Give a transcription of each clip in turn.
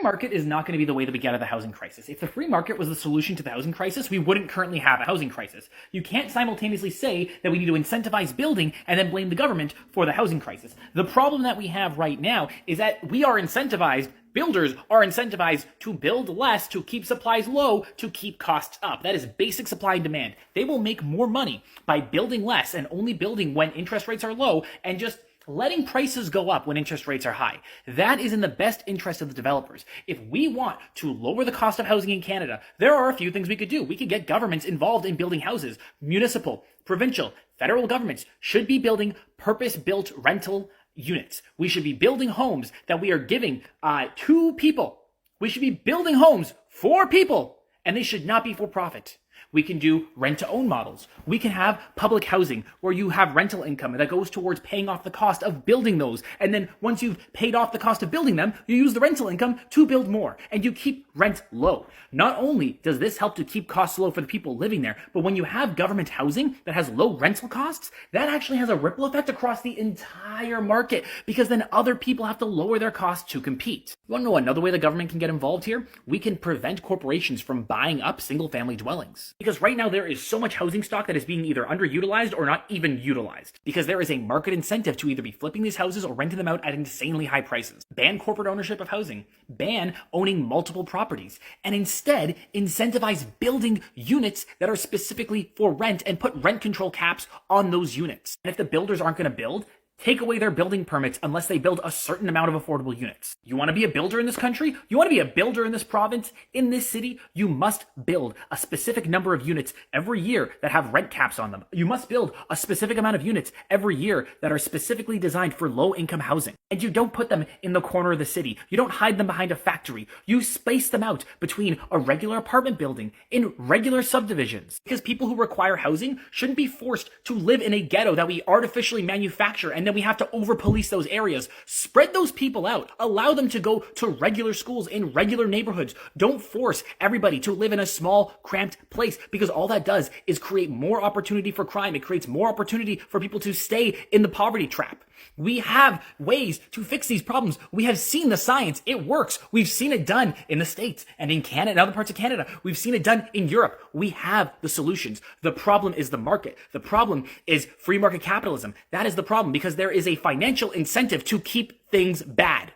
free market is not going to be the way that we get out of the housing crisis. If the free market was the solution to the housing crisis, we wouldn't currently have a housing crisis. You can't simultaneously say that we need to incentivize building and then blame the government for the housing crisis. The problem that we have right now is that we are incentivized, builders are incentivized to build less, to keep supplies low, to keep costs up. That is basic supply and demand. They will make more money by building less and only building when interest rates are low and just letting prices go up when interest rates are high. That is in the best interest of the developers. If we want to lower the cost of housing in Canada, there are a few things we could do. We could get governments involved in building houses. Municipal, provincial, federal governments should be building purpose-built rental units. We should be building homes that we are giving to people. We should be building homes for people, and they should not be for profit. We can do rent-to-own models. We can have public housing where you have rental income that goes towards paying off the cost of building those. And then once you've paid off the cost of building them, you use the rental income to build more. And you keep rent low. Not only does this help to keep costs low for the people living there, but when you have government housing that has low rental costs, that actually has a ripple effect across the entire market because then other people have to lower their costs to compete. You want to know another way the government can get involved here? We can prevent corporations from buying up single-family dwellings. Because right now there is so much housing stock that is being either underutilized or not even utilized. Because there is a market incentive to either be flipping these houses or renting them out at insanely high prices. Ban corporate ownership of housing. Ban owning multiple properties. And instead, incentivize building units that are specifically for rent and put rent control caps on those units. And if the builders aren't going to build, take away their building permits unless they build a certain amount of affordable units. You want to be a builder in this country? You want to be a builder in this province? In this city? You must build a specific number of units every year that have rent caps on them. You must build a specific amount of units every year that are specifically designed for low-income housing. And you don't put them in the corner of the city. You don't hide them behind a factory. You space them out between a regular apartment building in regular subdivisions. Because people who require housing shouldn't be forced to live in a ghetto that we artificially manufacture and then we have to over-police those areas. Spread those people out. Allow them to go to regular schools in regular neighborhoods. Don't force everybody to live in a small, cramped place because all that does is create more opportunity for crime. It creates more opportunity for people to stay in the poverty trap. We have ways to fix these problems. We have seen the science. It works. We've seen it done in the States and in Canada and other parts of Canada. We've seen it done in Europe. We have the solutions. The problem is the market. The problem is free market capitalism. That is the problem because there is a financial incentive to keep things bad.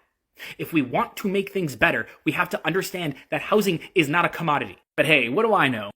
If we want to make things better, we have to understand that housing is not a commodity. But hey, what do I know?